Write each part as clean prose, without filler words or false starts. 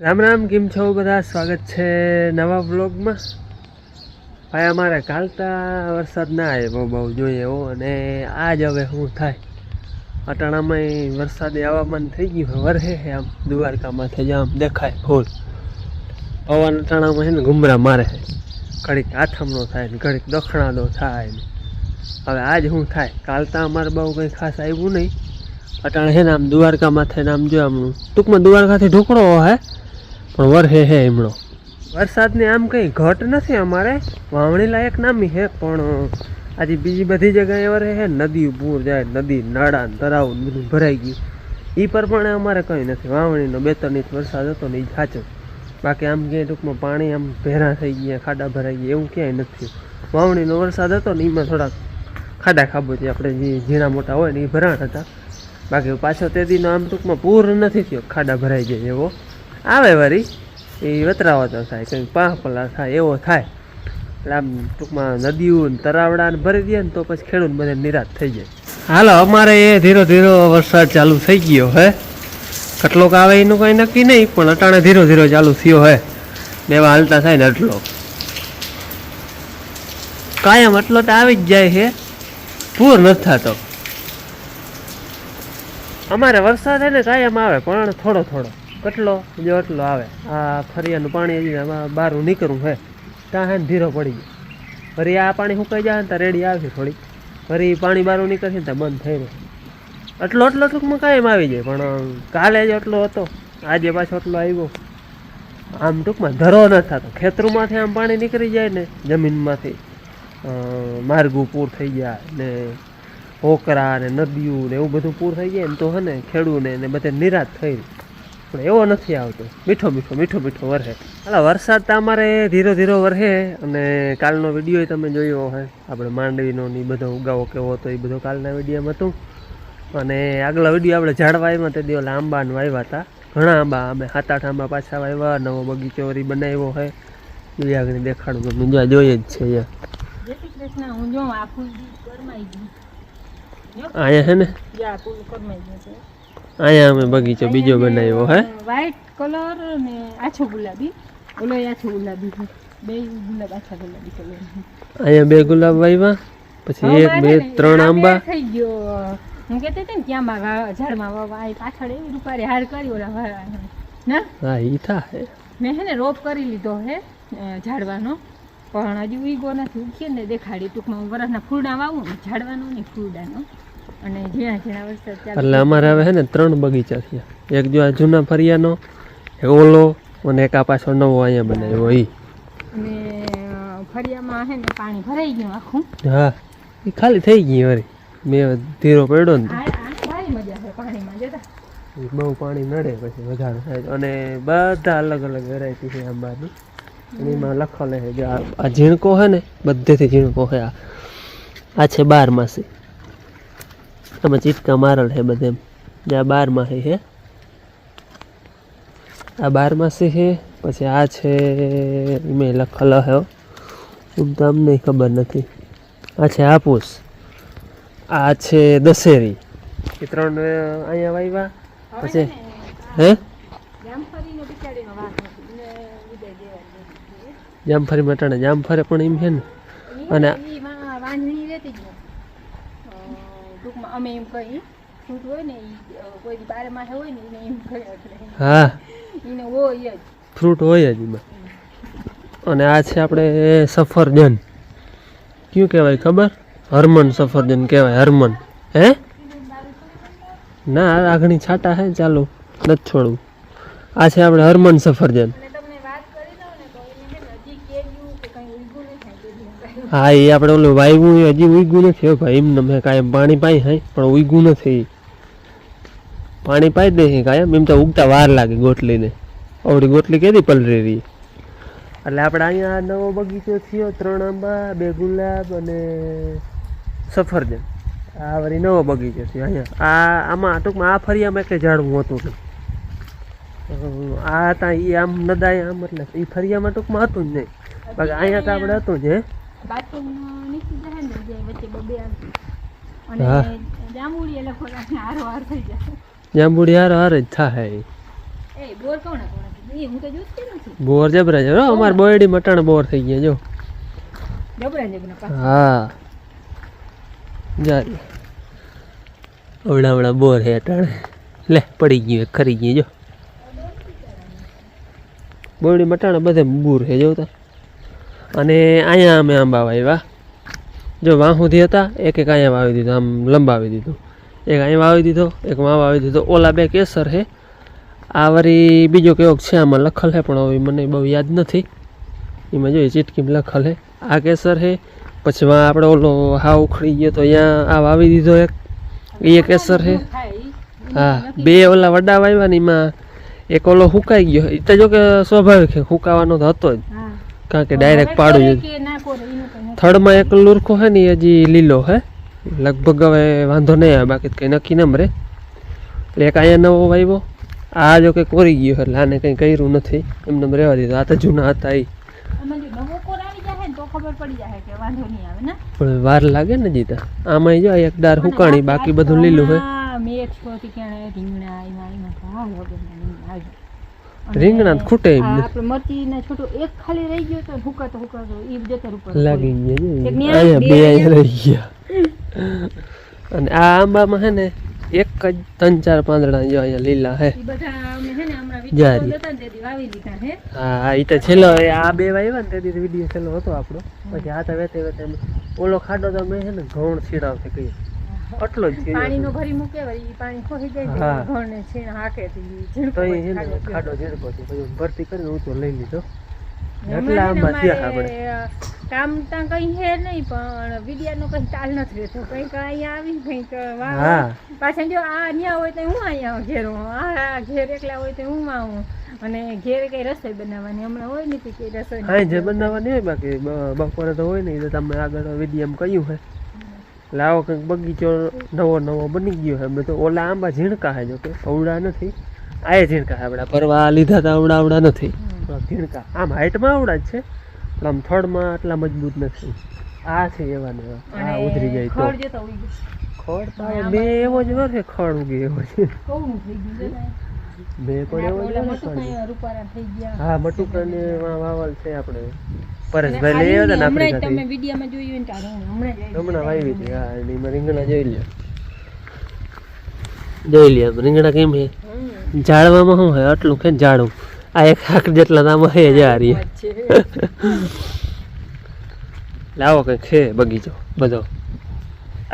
રામ રામ, કેમ છો બધા? સ્વાગત છે નવા વ્લોગમાં. ભાઈ અમારે કાલતા વરસાદ ના આવ્યો બહુ જોઈએ એવો, અને આજ હવે શું થાય. અટાણામાં વરસાદે હવામાન થઈ ગયું, વરસે છે આમ દ્વારકામાંથી જ આમ દેખાય ફૂલ. પવન અટાણામાં છે ને ઘુમરા મારે છે, ઘડીક આથમણો થાય ને ઘડીક દખણાદો થાય ને. હવે આજ શું થાય. કાલતા અમારે બહુ કંઈ ખાસ આવ્યું નહીં. અટાણે છે ને આમ દ્વારકામાંથી ને આમ જો આમ ટૂંકમાં દ્વારકાથી ઢોકળો હે, પણ વરસે હે એમણો. વરસાદની આમ કંઈ ઘટ નથી અમારે, વાવણી લાયક નામી છે, પણ આજે બીજી બધી જગ્યાએ વરે છે. નદી પૂર જાય, નદી નાળા તળાવ બધું ભરાઈ ગયું. એ પર પણ અમારે કંઈ નથી. વાવણીનો 2-3 ઇંચ વરસાદ હતો ને એ સાચો. બાકી આમ ક્યાંય ટૂંકમાં પાણી આમ ભેરા થઈ ગયા, ખાડા ભરાઈ ગયા એવું ક્યાંય નથી. વાવણીનો વરસાદ હતો ને એમાં થોડાક ખાડા ખાબોચી આપણે જે ઝીણા મોટા હોય ને એ ભરાણ હતા. બાકી પાછો તે દીનો આમ ટૂંકમાં પૂર નથી થયો, ખાડા ભરાઈ જાય એવો આવે. વરી એ વતરાવતો થાય, કંઈક પાહપલા થાય એવો થાય. એટલે આમ ટૂંકમાં નદીઓ ને તરાવડા ને ભરી દે ને તો પછી ખેડૂત બધે નિરાશ થઈ જાય. હાલો, અમારે એ ધીરો ધીરો વરસાદ ચાલુ થઈ ગયો હે. કેટલોક આવે એનું કંઈ નક્કી નહીં, પણ અટાણે ધીરો ધીરો ચાલુ થયો હે. દેવા હાલતા થાય ને એટલો કાયમ એટલો તો આવી જ જાય છે, પૂર નથી થતો. અમારે વરસાદ છે ને કાયમ આવે, પણ થોડો થોડો કેટલો જો એટલો આવે. આ ફરિયાનું પાણી હજી બહાર નીકળવું છે ત્યાં હે ને ધીરો પડી ગયો. ફરી આ પાણી સુકાઈ જાય ને ત્યાં રેડી આવશે થોડીક, ફરી પાણી બહાર નીકળશે ને ત્યાં બંધ થઈ રહ્યો. એટલો ટૂંકમાં કાયમ આવી જાય. પણ કાલે જ એટલો હતો, આજે પાછો એટલો આવ્યો. આમ ટૂંકમાં ધરો ન થતો. ખેતરોમાંથી આમ પાણી નીકળી જાય ને જમીનમાંથી, માર્ગું પૂર થઈ જાય ને પોકરા ને નદીઓ ને એવું બધું પૂર થઈ જાય ને તો હે ને ખેડૂને ને બધે નિરાશ થઈ. પણ એવો નથી આવતો, મીઠો મીઠો મીઠો મીઠો વરસે. એટલે વરસાદ તો અમારે ધીરો ધીરો વરસે. અને કાલનો વિડીયો તમે જોયો હે, આપણે માંડવીનો ને એ બધો ઉગાવો કેવો હતો એ બધો કાલના વિડીયોમાં હતું. અને આગલા વિડીયો આપણે ઝાડવાઈમાં તે દિવસ આંબા ને વાવ્યા હતા, ઘણા આંબા. અમે 7-8 આંબા પાછા વાવ્યા, નવો બગીચો વરી બનાવ્યો હોય. બીજા આગળ દેખાડું તમને, જોઈએ જ છે અહીંયા છે ને. અહીંયા અમે બગીચો બીજો બનાવ્યો હે, વ્હાઈટ કલર ને આછો ગુલાબી. ઓલો આછો ગુલાબી છે, બે ગુલાબ આછા ગુલાબી કલર. અહીંયા 2 ગુલાબ વાવ્યા, પછી 1, 2, 3 આંબા થઈ ગયો. હું કહેતી હતી ને ક્યાં ઝાડમાં વાવા પાછળ એવી રૂપારી હાર કરી ઓલા ના. હા ઈ થાય. મેં હે ને રોપ કરી લીધો હે ઝાડવાનો, પણ હજુ ઉગો નથી. ઉગીએ ને દેખાડી. ટૂંકમાં વરસના ફૂલડા વાવું ને, ઝાડવાનો ને ફૂલડાનો. અને ઝીણા ઝીણા વરસાદ ચાલે એટલે અમારે હવે હે ને 3 બગીચા થયા. એક જો આ જૂના ફરિયાનો, એક ઓલો, અને એક આ પાછો નવો અહીંયા બનાવ્યો ઈ. અને ફરિયામાં હે ને પાણી ભરાઈ ગયું આખું. હા, એ ખાલી થઈ ગઈ વળી. મેં ધીરો પડ્યો ને સારી મજા છે પાણીમાં જતા. બહુ પાણી નડે પછી વધારે થાય. અને બધા અલગ અલગ વેરાયટી છે આંબાની. અને એમાં લખેલ છે જો આ ઝીણકો છે ને, બધેથી ઝીણકો છે. આ છે 12 માસી. આમાં ચીટકા મારેલ છે બધે. આ 12 માસી છે, આ 12 માસી છે. પછી આ છે એમાં લખેલ છે, એમ તો અમને ખબર નથી. આ છે હાપુસ, આ છે દશેરી. એ 3 અહીંયા વાવ્યા. પછી હે જામફળી મટાણે જામફળે પણ એમ છે ને. અને ટૂંકમાં અમે એમ કહી ફ્રૂટ હોય ને, કોઈ 12 માસે હોય ને એને એમ કહે. હા, એને હોય જ, ફ્રૂટ હોય જ એમાં. અને આ છે આપણે સફરજન. કયું કહેવાય ખબર? હરમન સફરજન કહેવાય, હરમન. હે ના, આગળની છાટા હે ચાલુ નથી છોડવું. આ છે આપણે હરમન સફરજન. હા, એ આપણે ઓલું વાવ્યું હજી ઉગ્યું નથી ભાઈ. એમને મેં કાયમ પાણી પાઈ હાય, પણ ઉગ્યું નથી. પાણી પાઈ દે કાયમ, એમ તો ઉગતા વાર લાગે ગોટલીને. આવડી ગોટલી કેદી પલરી રહી. એટલે આપણે અહીંયા નવો બગીચો થયો. 3 આંબા, 2 ગુલાબ અને સફરજન. આ વળી નવો બગીચો થયો અહીંયા. આમાં ટૂંકમાં આ ફરિયામાં એટલે ઝાડવું હતું નહીં. આ હતા એ આમ નદાય આમ, એટલે એ ફરિયામાં ટૂંકમાં હતું જ નહીં. બાકી અહીંયા તો આપણે હતું જ. જાંબુડી હાર હાર જ થાય. બોર કોણ એ હું તો જોતી નથી. બોર જબરા છે અમારે બોયડી મટાણ બોર થઈ ગયા જો. જબરા પાછા. હા જારી ઓવડા બોર હે અટાણે લે પડી ગયું એક ખરી ગયું જો બોયડી મટાણ બધે બૂર હે જોતા. અને અહીંયા અમે આંબા વાવ્યા જો વાહુથી હતા એક એક અહીંયા વાવી દીધો આમ લંબાવી દીધું એક અહીંયા વાવી દીધો એક માં વાવી દીધો. ઓલા બે કેસર હે આ વરી બીજો કેવોક છે આમાં લખલ હે પણ હવે મને બહુ યાદ નથી એમાં જોઈએ ચીટકીમાં લખલ હે આ કેસર હે. પછી વાં આપણે ઓલો હા ઉખડી ગયો તો અહીંયા આ વાવી દીધો એક એ કેસર હે. હા બે ઓલા વડા વાવ્યા ને એમાં એક ઓલો હુકાઈ ગયો એ તો જો કે સ્વાભાવિક છે હુકાવાનો તો હતો જ કારણ કે ડાયરેક્ટ પાડું જ. થર્ડમાં એક લુરખો હે ને એ હજી લીલો હે લગભગ હવે વાંધો નહીં આવે બાકી કંઈ નક્કી ન મરે. એટલે એક અહીંયા નવો વાવ્યો આ જો કંઈ કોરી ગયો એટલે આને કંઈ કર્યું નથી એમને રહેવા દીધું. આ તો જૂના હતા એ પણ વાર લાગે ને જીતા આમાં જો એક ડાર હુકાણી બાકી બધું લીલું હે. રીંગણા ખૂટે એમ લાગી ગયા અહીંયા બે અહીંયા રહી ગયા. અને આ આંબામાં હે ને એક જ 3-4 પાંદડા જો અહીંયા લીલા હે જારી. હા એ તો છેલ્લો આ બે વાવ્યા ને તેથી વિડીયો છેલ્લો હતો આપણો. પછી આ તો વેતે વેતે ઓલો ખાડો તો મેં છે ને ઘઉં છીડાવથી કહીએ આટલો જ પાણીનો ભરી મૂકે વળી પાણી ખોઈ જાય ઘઉંને છીણ હાકે તો એ છે ને ખાડો ઝીણકો છે પછી ભરતી કરીને ઊંચો લઈ લીધો. એટલા આંબા થયા આપણે કામ ત્યાં કઈ હે નહીં પણ વિડિયાનો કઈ તાલ નથી રહેતો કંઈક અહીંયા આવી કંઈક પાછા જો આ ન્યા હોય તો હું અહીંયા ઘેર આ ઘેર એકલા હોય તો હું આવું અને ઘેર કઈ રસોઈ બનાવવાની હમણાં હોય નથી કે રસોઈ હા જે બનાવવાની હોય બાકી બપોરે તો હોય નહીં તો તમે આગળ વિડીયામાં કહ્યું હે લાવો કંઈક બગીચો નવો બની ગયો હે. બધો ઓલા આંબા ઝીણકા હે જો કે અવડા નથી આ ઝીણકા આપણા પરવા લીધા હતા અવડા નથી ઝીણકા આમ હાઈટમાં આવડા જ છે પણ આમ થડમાં આટલા મજબૂત નથી. આ છે એવા ને આ ઉતરી જાય તો ખડ તો બે એવો જ હોય ખડ ઉગે એવો છે બે પણ એવો જ. હા મટુકા ને વાવલ છે આપણે પરેશભાઈ લઈ આવ્યા હતા ને આપણે તમે વિડિયામાં જોયું ને હમણાં વાવી હતી. હા એમાં રીંગણા જોઈ લે રીંગણા કેમ છે ઝાડવામાં શું હે આટલું કે ઝાડું આ એક આખ જેટલા નામ હે જારી લાવો કંઈક છે બગીચો બધો.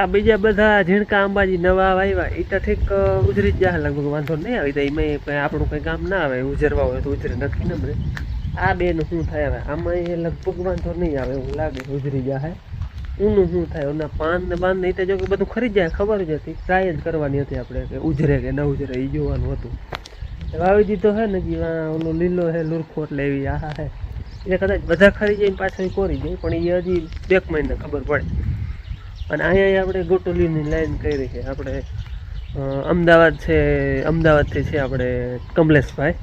આ બીજા બધા ઝીણકા આંબાજી નવા વાવ્યા એ તો ઠીક ઉજરી જ જાય લગભગ વાંધો નહીં આવી જાય એમાં કંઈ આપણું કંઈ કામ ના આવે ઉજરવા હોય તો ઉજરે નક્કી ન મળે. આ બેનું શું થાય હવે આમાં એ લગભગ વાંધો નહીં આવે એવું લાગે ઉજરી જાય. ઊનું શું થાય એના પાન ને બાન નહીં તો જો કે બધું ખરી જાય ખબર જ હતી ટ્રાય જ કરવાની હતી આપણે કે ઉજરે કે ન ઉજરે એ જોવાનું હતું. વાવી દીધો હે ને જે ઓલો લીલો હે લુરખો એટલે એવી આહા હે એ કદાચ બધા ખરી જાય પાછળ કોરી જાય પણ એ હજી 2 મહિને ખબર પડે. અને અહીંયા આપણે ગોટોલીની લાઈન કરી છે આપણે અમદાવાદથી છે આપણે કમલેશભાઈ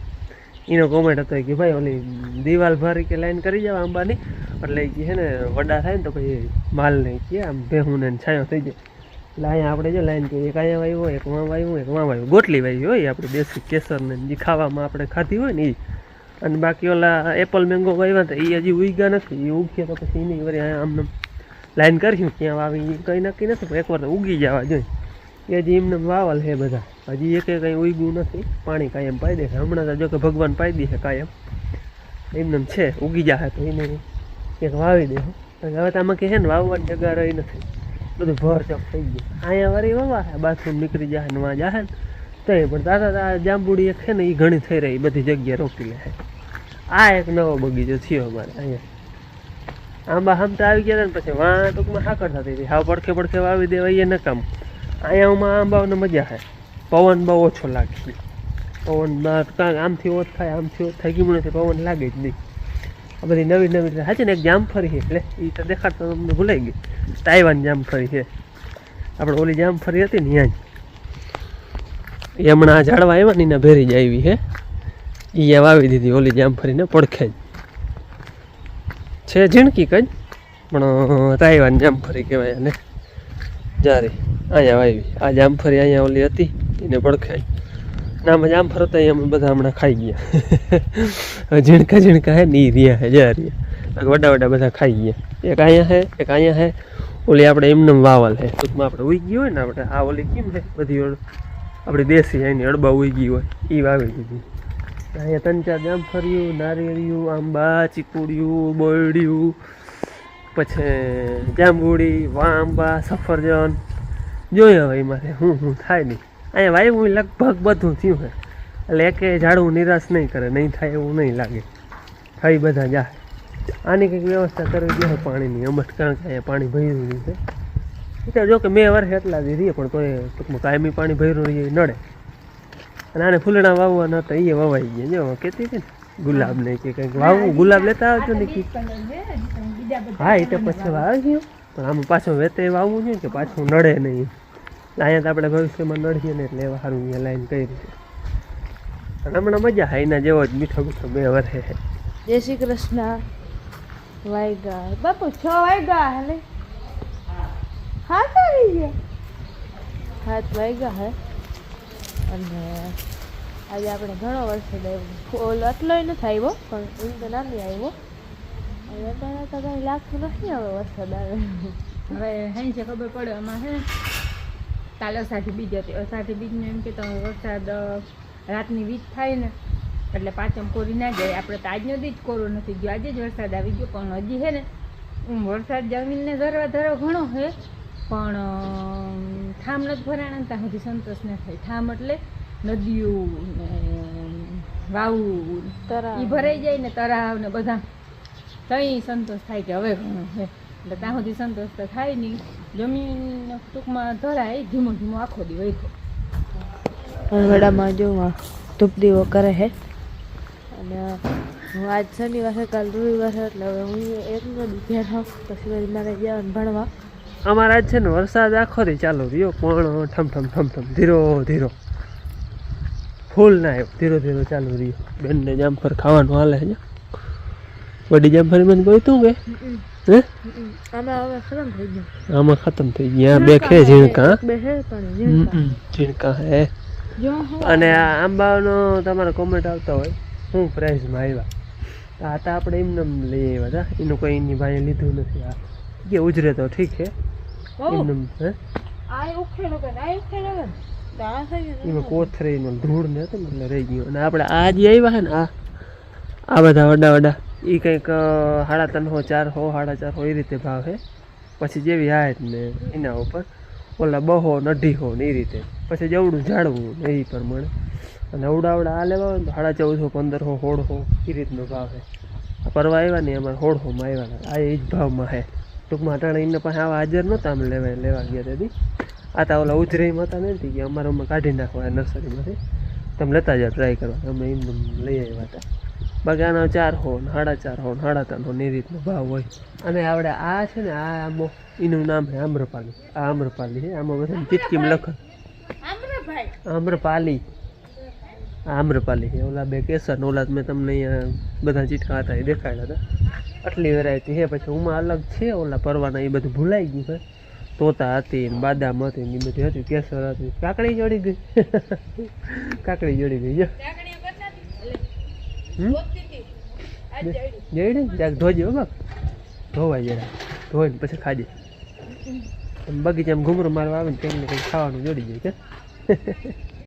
એનો કોમેન્ટ હતો કે ભાઈ ઓલી દિવાલ ભરી કે લાઈન કરી જાવ આંબાની એટલે એ છે ને વડા થાય ને તો પછી માલ નહીં કે આમ ભેહું ને છાંયો થઈ જાય. એટલે અહીંયા આપણે જો લાઈન કરીએ એક અહીંયા વાવ્યું એક માં વાવ્યું એક માં વાવ્યું ગોટલી વાવી હોય આપણે દેશી કેસર ને જે ખાવામાં આપણે ખાધી હોય ને એ. અને બાકી ઓલા એપલ મેંગો વાવ્યા તો એ હજી ઉગ્યા નથી એ ઉગશે તો પછી એની વળી આમને લાઈન કર્યું ક્યાં વાવી કંઈ નક્કી નથી પણ એકવાર તો ઉગી જવા જોઈએ. એ હજી એમને વાવલ છે બધા હજી એક કંઈ ઉગ્યું નથી પાણી કાયમ પાઈ દે હમણાં તો જો કે ભગવાન પાઈ દે છે કાયમ એમને છે ઉગી જાય તો એને એક વાવી દે. હવે તો આમાં કે છે ને વાવવાની જગ્યા રહી નથી બધું ભર ચોક થઈ ગયું. અહીંયા વારી વાવા બાથરૂમ નીકળી જાય ને વાં જાય ને તો પણ દાદા જાંબુડી એક છે ને એ ઘણી થઈ રહી બધી જગ્યાએ રોકી લે. આ એક નવો બગીચો થયો અમારે અહીંયા આંબા હમતા આવી ગયા ને પછી વાં ટૂંકમાં હાકર થતી હતી હાવ પડખે વાવી દેવા એ નકામ. અહીંયામાં આંબાઓને મજા આવે પવન બહુ ઓછો લાગે પવન આમથી ઓછ થાય આમથી ઓછ થાય ગયું નથી પવન લાગે જ નહીં. આ બધી નવી સાચી ને એક જામફળી છે એટલે એ તો દેખાડતો તમને ભૂલાઈ ગઈ તાઇવાન જામફળી છે આપણે ઓલી જામફળી હતી ને ત્યાં જ એ હમણાં ઝાડવા આવ્યા ને એના ભેરી જ આવી છે એ વાવી દીધી ઓલી જામફળીને પડખે જ છે ઝીણકી કજ પણ તાઇવાન જામફળી કહેવાય અને જારી અહીંયા વાવી આ જામફળી અહીંયા ઓલી હતી એને પડખે ના આમાં જામફળ હતા એ અમે બધા હમણાં ખાઈ ગયા ઝીણકા ઝીણકા હે ને એ રહ્યા હે જ્યાં રહ્યા વડા વડા બધા ખાઈ ગયા એક અહીંયા હે એક અહીંયા હે ઓલી આપણે એમને વાવલ હે ટૂંકમાં આપણે ઉઈ ગઈ હોય ને આપણે આ ઓલી કેમ છે બધી આપણી દેશી એની અડબા ઉઈ ગઈ હોય એ વાવી દીધી અહીંયા 3-4 જામફળિયું નારિયેળિયું આંબા ચીકુડિયું બોરડિયું પછી જાંબુડી આંબા સફરજન જોઈએ હવે એમાંથી હું થાય નહીં અહીંયા વાયુ લગભગ બધું થયું છે એટલે એકે ઝાડવું નિરાશ નહીં કરે નહીં થાય એવું નહીં લાગે થઈ બધા જાય આની કંઈક વ્યવસ્થા કરવી જોઈએ પાણીની અમસ્ટ કારણ કે અહીંયા પાણી ભર્યું છે એટલે જો કે 2 વર્ષ એટલા જ રહીએ પણ તોય ટૂંકમાં કાયમી પાણી ભર્યું રહીએ નડે અને આને ફૂલડા વાવવાના હતા એ વવાઈ ગયા જો કહેતી હતી ને ગુલાબ ને કે કંઈક વાવવું ગુલાબ લેતા આવજો ને કે હા એ તો પછી વાવી ગયો પણ આમાં પાછું વેતે વાવવું જોઈએ કે પાછું નડે નહીં અહીંયા તો આપણે ભવિષ્યમાં નડીએ ને એટલે એવા સારું અહીંયા લાઈન કઈ રીતે અને હમણાં મજા હા એના જેવો જ મીઠો મીઠો 2 વર્ષે છે જય શ્રી કૃષ્ણ વાયગા બાપુ 6 વાયગા હલે હાથ આવી ગયા 7 વાયગા હે અને આજે આપણે ઘણો વરસાદ આવ્યો ઓલો આટલોય નથી આવ્યો પણ એમ તો નાની આવ્યો અને અત્યારે તો કંઈ લાગતું નથી હવે વરસાદ આવે હવે હે છે ખબર પડે આમાં હે કાલે અષાઢી બીજ હતી અષાઢી બીજને એમ કે તમે વરસાદ રાતની વીજ થાય ને એટલે પાચમ કોરી ના જાય આપણે તો આજનો દી જ કોરો નથી ગયો આજે જ વરસાદ આવી ગયો પણ હજી છે ને વરસાદ જમીનને ધરો ઘણો છે પણ ઠામ નથી ભરાણા ત્યાં સુધી સંતોષ ના થાય ઠામ એટલે નદીઓ ને વાવું એ ભરાઈ જાય ને તળાવ ને બધા કંઈ સંતોષ થાય કે હવે ઘણો છે એટલે ત્યાં સુધી સંતોષ તો થાય નહીં જમીન ટૂંકમાં ધરાય ધીમો ધીમો આખો દી વૈખો વડામાં જો ધૂપ દીવો કરે છે અને હું આજ શનિવાર છે કાલ રવિવાર છે એટલે હવે હું એકનો ધ્યાન હોઉં પછી વળી મારે જવાનું ભણવા અમારે આજ છે ને વરસાદ આખો દી ચાલુ રહ્યો પણ ઠમ ધીરો ધીરો ફૂલ ના આવ્યો ધીરો ધીરો ચાલુ રહ્યો બેનને જામફળ ખાવાનું હાલે છે વડી જામફળ મને કોઈ તું કે હે આમાં ખતમ થઈ ગયા 2 ખે ઝીણકા ઝીણકા હે અને આ આંબાનો તમારા કોમેન્ટ આવતા હોય શું પ્રાઇઝમાં આવ્યા આ તો આપણે એમને લઈ આવ્યા હતા એનું કોઈ એની ભાઈએ લીધું નથી આ કે ઉજરે તો ઠીક છે એમને હે એમાં કોથળીનો ધૂળ ને હતો ને એટલે રહી ગયું અને આપણે આ જે આવ્યા છે ને આ બધા વડા વડા એ કંઈક 350 400 450 એ રીતે ભાવ છે પછી જેવી હાઈટ ને એના ઉપર ઓલા 200 250 ને એ રીતે પછી જેવડું ઝાડવું ને એ પ્રમાણે અને અવડા આ લેવા હોય ને તો 1400 1500 1600 એ રીતનો ભાવ છે આ પરવા આવ્યા ને અમારે 1600માં આવ્યા આ એ જ ભાવમાં છે ટૂંકમાં અટાણે એને પાસે આવા હાજર નહોતા અમે લેવા ગયા તેથી આ તો ઓલા ઉજરેમાં હતા નથી કે અમારે અમે કાઢી નાખવા નર્સરીમાંથી તમે લેતા જાઓ ટ્રાય કરવા અમે એમને લઈ આવ્યા હતા બાકી આના 400 450 ને 350 એ રીતનો ભાવ હોય અને આપણે આ છે ને આ આંબો એનું નામ છે આમ્રપાલી આ આમ્રપાલી છે આમાં બધા ચીટકીમ લખે આમ્રપાલી આમ્રપાલી છે ઓલા 2 કેસર ને ઓલા મેં તમને અહીંયા બધા ચીટકા હતા એ દેખાડ્યા હતા આટલી વેરાયટી છે પછી ઉમાં અલગ છે ઓલા પરવાના એ બધું ભૂલાઈ ગયું છે તોતા હતી ને બાદામ હતી ને એ બધી હતી કેસર હતી કાકડી જોડી ગઈ કાકડી જોડી ગઈ જો જઈ ને ધોજે બાપ ધોવાય જરા ધોઈને પછી ખાજે બગીચામાં ઘૂમરો મારવા આવે ને કંઈક ને કંઈક ખાવાનું જોડી જાય છે